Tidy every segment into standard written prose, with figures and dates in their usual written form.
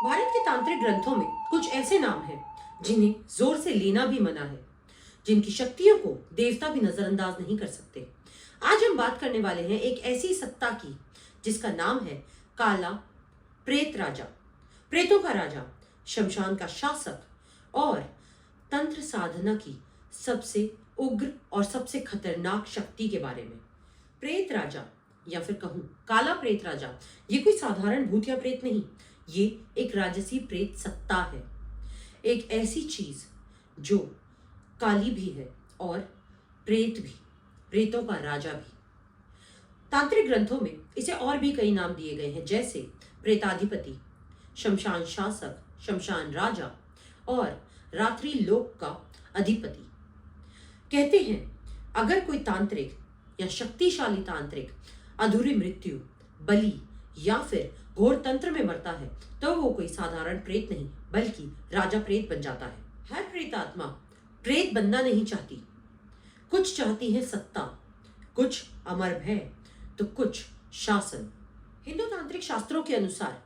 भारत के तांत्रिक ग्रंथों में कुछ ऐसे नाम हैं जिन्हें जोर से लेना भी मना है, जिनकी शक्तियों को देवता भी नजरअंदाज नहीं कर सकते। आज हम बात करने वाले हैं एक ऐसी सत्ता की जिसका नाम है काला प्रेत राजा, प्रेतों का राजा, शमशान का शासक और तंत्र साधना की सबसे उग्र और सबसे खतरनाक शक्ति के बारे में। प्रेत राजा या फिर कहूं काला प्रेत राजा, ये कोई साधारण भूत या प्रेत नहीं, ये एक राजसी प्रेत सत्ता है। एक ऐसी चीज जो काली भी है और प्रेत भी, प्रेतों का राजा भी। तांत्रिक ग्रंथों में इसे और भी कई नाम दिए गए हैं, जैसे प्रेताधिपति, शमशान शासक, शमशान राजा और रात्रि लोक का अधिपति। कहते हैं अगर कोई तांत्रिक या शक्तिशाली तांत्रिक अधूरी मृत्यु, बलि या फिर घोर तंत्र में मरता है तो वो कोई साधारण प्रेत नहीं बल्कि राजा प्रेत बन जाता है। हर प्रेतात्मा प्रेत बनना नहीं चाहती, कुछ चाहती है सत्ता, कुछ अमर भय तो कुछ शासन। हिंदू तांत्रिक शास्त्रों के अनुसार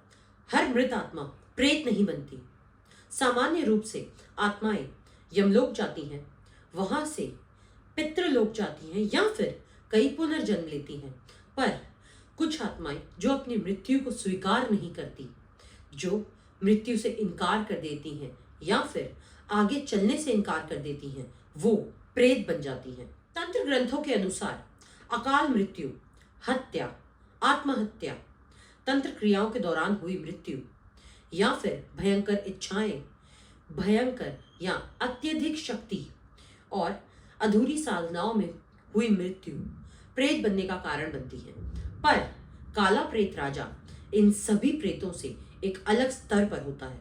हर मृत आत्मा प्रेत नहीं बनती। सामान्य रूप से आत्माएं यमलोक जाती हैं, वहां से पितृलोक जाती हैं या फिर कई पुनर्जन्म लेती हैं। पर कुछ आत्माएं जो अपनी मृत्यु को स्वीकार नहीं करती, जो मृत्यु से इनकार कर देती हैं या फिर आगे चलने से इनकार कर देती हैं, वो प्रेत बन जाती हैं। तंत्र ग्रंथों के अनुसार अकाल मृत्यु, हत्या, आत्महत्या, तंत्र क्रियाओं के दौरान हुई मृत्यु या फिर भयंकर इच्छाएं, भयंकर या अत्यधिक शक्ति और अधूरी साधनाओं में हुई मृत्यु प्रेत बनने का कारण बनती है। पर काला प्रेत राजा इन सभी प्रेतों से एक अलग स्तर पर होता है।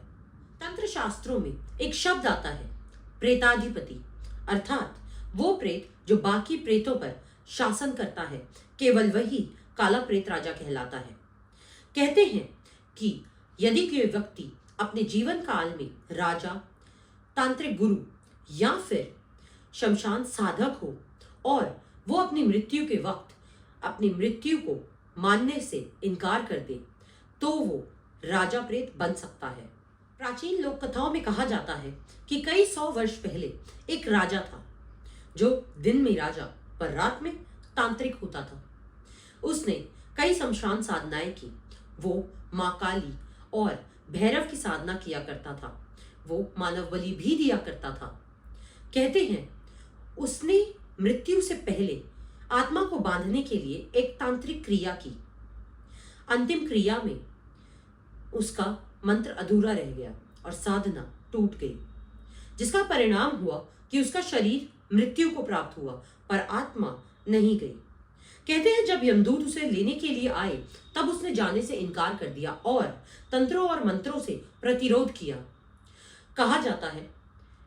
तंत्र शास्त्रों में एक शब्द आता है प्रेताधिपति, अर्थात वो प्रेत जो बाकी प्रेतों पर शासन करता है, केवल वही काला प्रेत राजा कहलाता है। कहते हैं कि यदि कोई व्यक्ति अपने जीवन काल में राजा, तांत्रिक गुरु या फिर शमशान साधक हो और वो अपनी मृत्यु के वक्त अपनी मृत्यु को मानने से इनकार कर दे तो वो राजा प्रेत बन सकता है। प्राचीन लोक कथाओं में कहा जाता है कि कई 100 वर्ष पहले एक राजा था जो दिन में राजा पर रात में तांत्रिक होता था। उसने कई शमशान साधनाएं की। वो मां काली और भैरव की साधना किया करता था। वो मानव बलि भी दिया करता था। कहते हैं उसने मृत्यु से पहले आत्मा को बांधने के लिए एक तांत्रिक क्रिया की। अंतिम क्रिया में उसका मंत्र अधूरा रह गया और साधना टूट गई, जिसका परिणाम हुआ कि उसका शरीर मृत्यु को प्राप्त हुआ पर आत्मा नहीं गई। कहते हैं जब यमदूत उसे लेने के लिए आए तब उसने जाने से इनकार कर दिया और तंत्रों और मंत्रों से प्रतिरोध किया। कहा जाता है,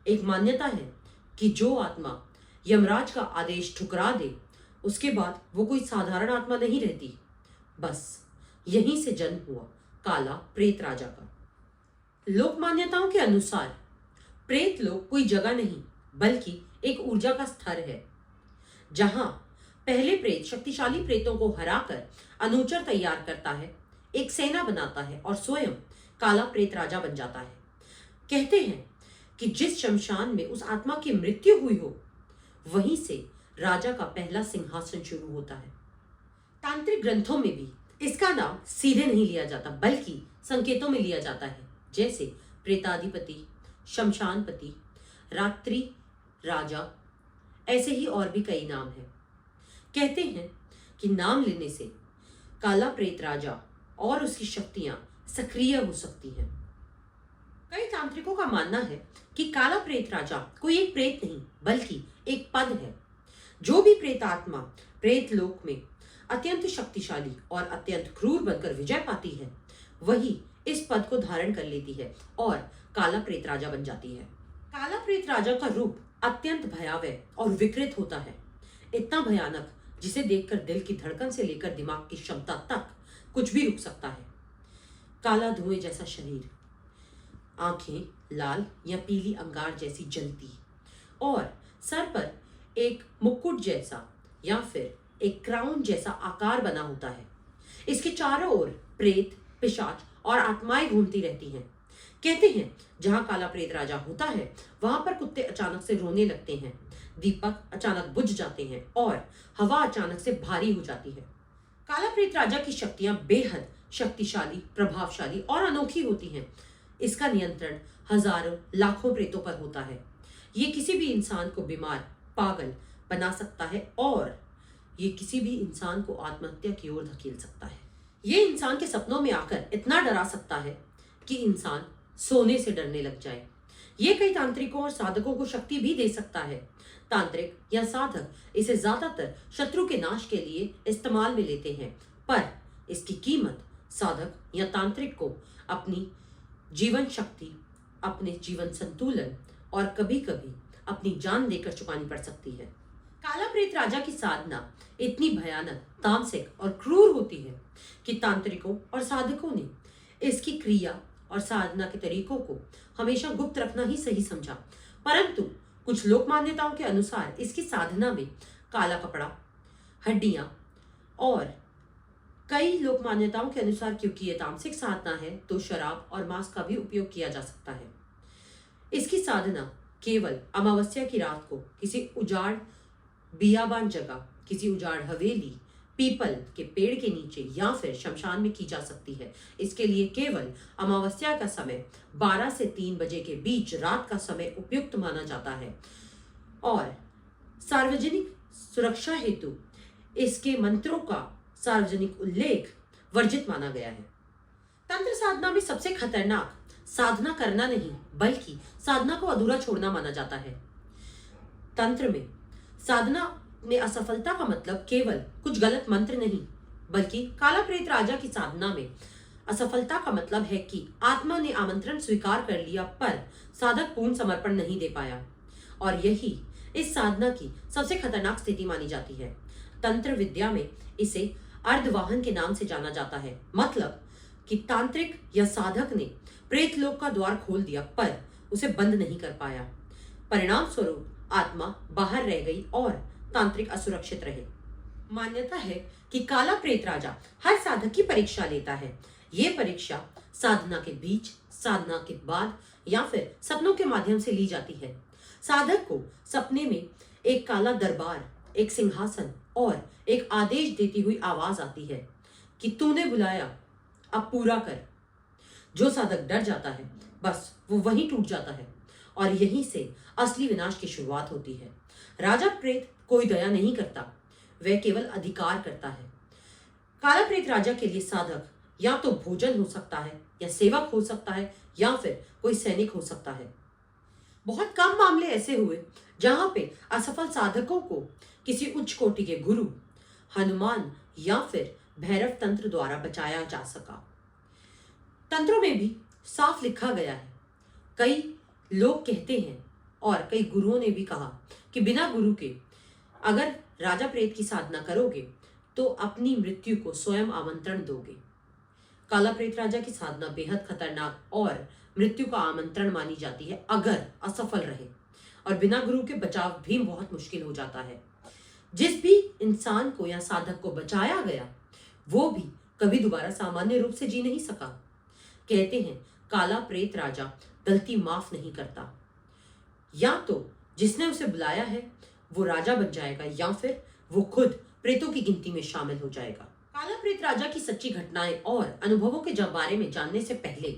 एक मान्यता है कि जो आत्मा यमराज का आदेश ठुकरा दे उसके बाद वो कोई साधारण आत्मा नहीं रहती। बस यहीं से जन्म हुआ काला प्रेत राजा का। लोक मान्यताओं के अनुसार प्रेत लोक कोई जगह नहीं बल्कि एक ऊर्जा का स्तर है, जहां पहले प्रेत शक्तिशाली प्रेतों को हराकर अनुचर तैयार करता है, एक सेना बनाता है और स्वयं काला प्रेत राजा बन जाता है। कहते हैं कि जिस शमशान में उस आत्मा की मृत्यु हुई हो वहीं से राजा का पहला सिंहासन शुरू होता है। तांत्रिक ग्रंथों में भी इसका नाम सीधे नहीं लिया जाता बल्कि संकेतों में लिया जाता है, जैसे प्रेताधिपति, शमशानपति, रात्रि राजा, ऐसे ही और भी कई नाम हैं। कहते हैं कि नाम लेने से काला प्रेत राजा और उसकी शक्तियां सक्रिय हो सकती हैं। कई तांत्रिकों का मानना है कि काला प्रेत राजा कोई एक प्रेत नहीं बल्कि एक पद है। जो भी प्रेत आत्मा प्रेत लोक में अत्यंत शक्तिशाली और अत्यंत क्रूर बनकर विजय पाती है, वही इस पद को धारण कर लेती है और काला प्रेत राजा बन जाती है। काला प्रेत राजा का रूप अत्यंत भयावह और विकृत होता है, इतना भयानक जिसे देखकर दिल की धड़कन से लेकर दिमाग की क्षमता तक कुछ भी रुक सकता है। काला धुएं जैसा शरीर, आंखें लाल या पीली अंगार जैसी जलती और सर पर एक मुकुट जैसा या फिर एक क्राउन जैसा आकार बना होता है। इसके चारों ओर प्रेत, पिशाच और आत्माएं घूमती रहती हैं। कहते हैं जहां काला प्रेत राजा होता है वहां पर कुत्ते अचानक से रोने लगते हैं, दीपक अचानक बुझ जाते हैं और हवा अचानक से भारी हो जाती है। काला प्रेत राजा की शक्तियां बेहद शक्तिशाली, प्रभावशाली और अनोखी होती हैं। इसका नियंत्रण हजारों लाखों प्रेतों पर होता है। ये किसी भी इंसान को बीमार, पागल बना सकता है और ये किसी भी इंसान को आत्महत्या की ओर धकेल सकता है। ये इंसान के सपनों में आकर इतना डरा सकता है कि इंसान सोने से डरने लग जाए। ये कई तांत्रिकों और साधकों को शक्ति भी दे सकता है। तांत्रिक या साधक इसे ज्यादातर शत्रु के नाश के लिए इस्तेमाल में लेते हैं, पर इसकी कीमत साधक या तांत्रिक को अपनी जीवन शक्ति, अपने जीवन संतुलन और कभी कभी अपनी जान देकर चुकानी पड़ सकती है। काला प्रेत राजा की साधना इतनी भयानक, तामसिक और क्रूर होती है कि तांत्रिकों और साधकों ने इसकी क्रिया और साधना के तरीकों को हमेशा गुप्त रखना ही सही समझा। परंतु कुछ लोक मान्यताओं के अनुसार इसकी साधना में काला कपड़ा, हड्डियां और कई लोक मान्यताओं के अनुसार क्योंकि ये तामसिक साधना है तो शराब और मांस का भी उपयोग किया जा सकता है। इसकी साधना केवल अमावस्या की रात को किसी उजाड़ बियाबान जगह, किसी उजाड़ हवेली, पीपल के पेड़ के नीचे या फिर शमशान में की जा सकती है। इसके लिए केवल अमावस्या का समय 12 से 3 बजे के बीच रात का समय उपयुक्त माना जाता है और सार्वजनिक सुरक्षा हेतु इसके मंत्रों का सार्वजनिक उल्लेख वर्जित माना गया है। तंत्र साधना में सबसे खतरनाक साधना करना नहीं बल्कि साधना को अधूरा छोड़ना माना जाता है। तंत्र में साधना में असफलता का मतलब केवल कुछ गलत मंत्र नहीं बल्कि काला प्रेत राजा की साधना में असफलता का मतलब है कि आत्मा ने आमंत्रण स्वीकार कर लिया पर साधक पूर्ण समर्पण नहीं दे पाया, और यही इस साधना की सबसे खतरनाक स्थिति मानी जाती है। तंत्र विद्या में इसे अर्धवाहन के नाम से जाना जाता है, मतलब कि तांत्रिक या साधक ने प्रेत लोक का द्वार खोल दिया पर उसे बंद नहीं कर पाया। परिणाम स्वरूप आत्मा बाहर रह गई और तांत्रिक असुरक्षित रहे। मान्यता है कि काला प्रेत राजा हर साधक की परीक्षा लेता है। ये परीक्षा साधना के बीच, साधना के बाद या फिर सपनों के माध्यम से ली जाती है। साधक को सपने में एक काला दरबार, एक सिंहासन और एक आदेश देती हुई आवाज आती है कि तूने बुलाया, अब पूरा कर। जो साधक डर जाता है बस वो वहीं टूट जाता है और यहीं से असली विनाश की शुरुआत होती है। राजा प्रेत कोई दया नहीं करता, वह केवल अधिकार करता है। काला प्रेत राजा के लिए साधक या तो भोजन हो सकता है या सेवक हो सकता है या फिर कोई सैनिक हो सकता है। बहुत कम मामले ऐसे हुए जहां पे असफल साधकों को किसी उच्च कोटि के गुरु, हनुमान या फिर भैरव तंत्र द्वारा बचाया जा सका। तंत्रों में भी साफ लिखा गया है। कई लोग कहते हैं और कई गुरुओं ने भी कहा कि बिना गुरु के अगर राजा प्रेत की साधना करोगे तो अपनी मृत्यु को स्वयं आमंत्रण दोगे। काला प्रेत राजा की साधना बेहद खतरनाक और मृत्यु का आमंत्रण मानी जाती है अगर असफल रहे, और बिना गुरु के बचाव भी बहुत मुश्किल हो जाता है। जिस भी इंसान को या साधक को बचाया गया वो भी कभी दोबारा सामान्य रूप से जी नहीं सका। कहते हैं काला प्रेत राजा गलती माफ नहीं करता। या तो जिसने उसे बुलाया है वो राजा बन जाएगा या फिर वो खुद प्रेतों की गिनती में शामिल हो जाएगा। काला प्रेत राजा की सच्ची घटनाएं और अनुभवों के बारे में जानने से पहले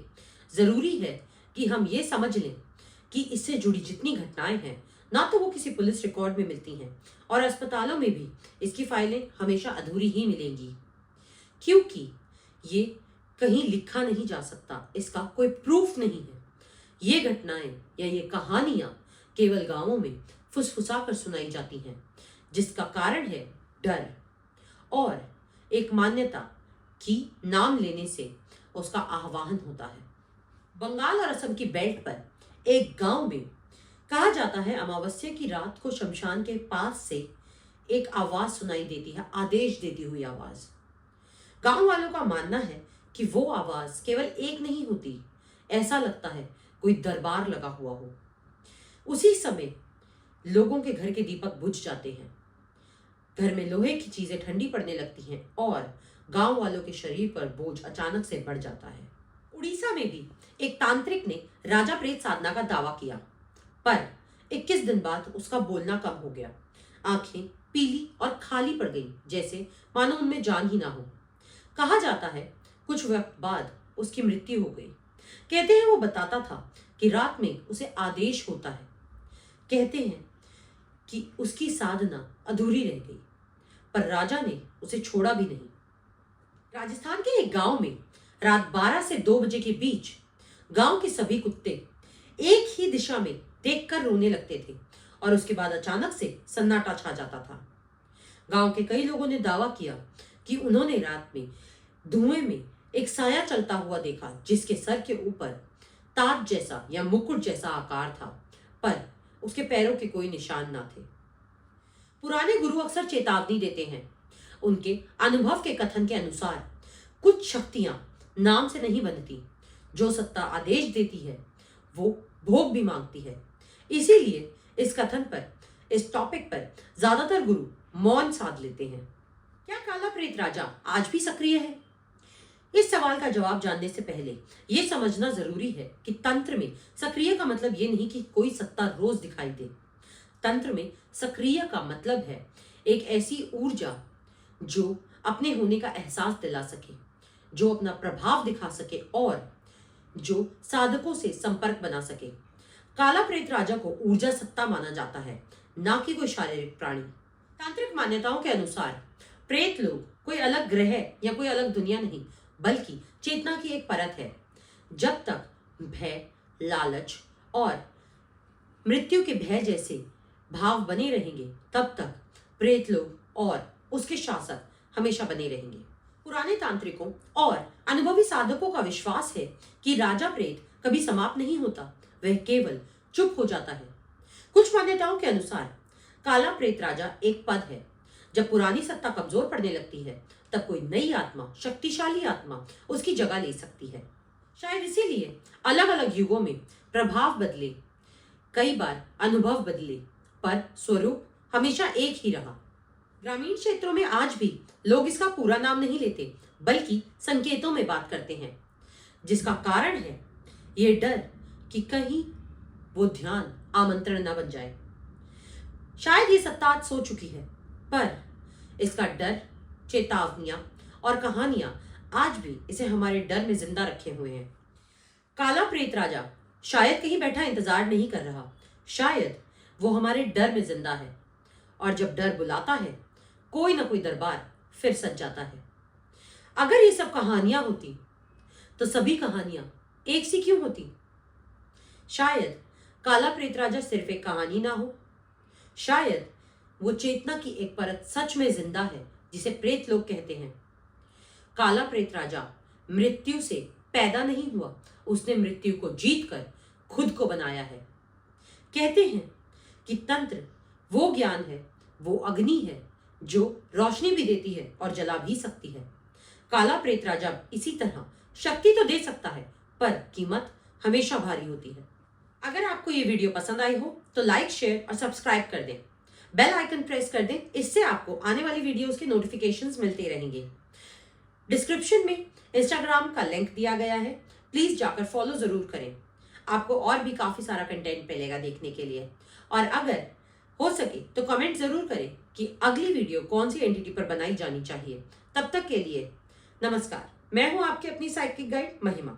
जरूरी है कि हम ये समझ लें कि इससे जुड़ी जितनी घटनाएं हैं ना तो वो किसी पुलिस रिकॉर्ड में मिलती हैं और अस्पतालों में भी इसकी फाइलें हमेशा अधूरी ही मिलेंगी, क्योंकि ये कहीं लिखा नहीं जा सकता, इसका कोई प्रूफ नहीं है। ये घटनाएं या ये कहानियां केवल गांवों में फुसफुसा कर सुनाई जाती हैं, जिसका कारण है डर और एक मान्यता कि नाम लेने से उसका आह्वान होता है। बंगाल और असम की बेल्ट पर एक गांव में कहा जाता है अमावस्या की रात को शमशान के पास से एक आवाज सुनाई देती है, आदेश देती हुई आवाज। गांव वालों का मानना है कि वो आवाज केवल एक नहीं होती, ऐसा लगता है कोई दरबार लगा हुआ हो। उसी समय लोगों के घर के दीपक बुझ जाते हैं, घर में लोहे की चीजें ठंडी पड़ने लगती हैं और गांव वालों के शरीर पर बोझ अचानक से बढ़ जाता है। उड़ीसा में भी एक तांत्रिक ने राजा प्रेत साधना का दावा किया, पर 21 दिन बाद उसका बोलना कम हो गया। आंखें पीली और खाली पड़ गईं, जैसे मानो उनमें जान ही ना हो। कहा जाता है कुछ वक्त बाद उसकी मृत्यु हो गई। कहते हैं वो बताता था कि रात में उसे आदेश होता है। कहते हैं कि उसकी साधना अधूरी रह गई, पर राजा ने उसे छोड़ा भी नहीं। राजस्थान के एक गांव में रात 12 से 2 बजे के बीच गांव के सभी कुत्ते एक ही दिशा में देखकर रोने लगते थे और उसके बाद अचानक से सन्नाटा छा जाता था। गांव के कई लोगों ने दावा किया कि उन्होंने रात में धुएं में एक साया चलता हुआ देखा, जिसके सर के ऊपर ताज जैसा या मुकुट जैसा आकार था, पर उसके पैरों के कोई निशान ना थे। पुराने गुरु अक्सर चेतावनी देते हैं। उनके अनुभव के कथन के अनुसार कुछ शक्तियां नाम से नहीं बनती। जो सत्ता आदेश देती है वो भोग भी मांगती है। इसीलिए इस कथन पर, इस टॉपिक पर ज्यादातर गुरु मौन साध लेते हैं। क्या काला प्रेत राजा आज भी सक्रिय है? इस सवाल का जवाब जानने से पहले यह समझना जरूरी है कि तंत्र में सक्रिय का मतलब ये नहीं कि कोई सत्ता रोज दिखाई दे। तंत्र में सक्रिय का मतलब है एक ऐसी ऊर्जा जो अपने होने का एहसास दिला सके, जो अपना प्रभाव दिखा सके और जो साधकों से संपर्क बना सके। काला प्रेत राजा को ऊर्जा सत्ता माना जाता है, ना कि कोई शारीरिक प्राणी। तांत्रिक मान्यताओं के अनुसार प्रेत लोग कोई अलग ग्रह या कोई अलग दुनिया नहीं, बल्कि चेतना की एक परत है। जब तक भय, लालच और मृत्यु के भय जैसे भाव बने रहेंगे, तब तक प्रेत लोग और उसके शासक हमेशा बने रहेंगे। पुराने तांत्रिकों और अनुभवी साधकों का विश्वास है कि राजा प्रेत कभी समाप्त नहीं होता, वह केवल चुप हो जाता है। कुछ मान्यताओं के अनुसार काला प्रेत राजा एक पद है। जब पुरानी सत्ता कमजोर पड़ने लगती है, तब कोई नई आत्मा, शक्तिशाली आत्मा उसकी जगह ले सकती है। शायद इसीलिए अलग अलग युगों में प्रभाव बदले, कई बार अनुभव बदले, पर स्वरूप हमेशा एक ही रहा। ग्रामीण क्षेत्रों में आज भी लोग इसका पूरा नाम नहीं लेते, बल्कि संकेतों में बात करते हैं, जिसका कारण है ये डर कि कहीं वो ध्यान आमंत्रण न बन जाए। शायद ये सत्ता आज सो चुकी है, पर इसका डर, चेतावनियां और कहानियां आज भी इसे हमारे डर में जिंदा रखे हुए हैं। काला प्रेत राजा शायद कहीं बैठा इंतजार नहीं कर रहा, शायद वो हमारे डर में जिंदा है, और जब डर बुलाता है, कोई ना कोई दरबार फिर सज जाता है। अगर ये सब कहानियां होती तो सभी कहानियां एक सी क्यों होती? शायद काला प्रेत राजा सिर्फ एक कहानी ना हो, शायद वो चेतना की एक परत सच में जिंदा है, जिसे प्रेत लोग कहते हैं। काला प्रेत राजा मृत्यु से पैदा नहीं हुआ, उसने मृत्यु को जीतकर खुद को बनाया है। कहते हैं कि तंत्र वो ज्ञान है, वो अग्नि है जो रोशनी भी देती है और जला भी सकती है। काला प्रेत राजा इसी तरह शक्ति तो दे सकता है, पर कीमत हमेशा भारी होती है। अगर आपको ये वीडियो पसंद आई हो तो लाइक, शेयर और सब्सक्राइब कर दें। बेल आइकन प्रेस कर दें, इससे आपको आने वाली वीडियोस के नोटिफिकेशंस मिलते रहेंगे। डिस्क्रिप्शन में इंस्टाग्राम का लिंक दिया गया है, प्लीज जाकर फॉलो जरूर करें। आपको और भी काफी सारा कंटेंट मिलेगा देखने के लिए। और अगर हो सके तो कमेंट जरूर करें कि अगली वीडियो कौन सी एंटिटी पर बनाई जानी चाहिए। तब तक के लिए नमस्कार। मैं हूं आपकी अपनी साइकिक गाइड महिमा।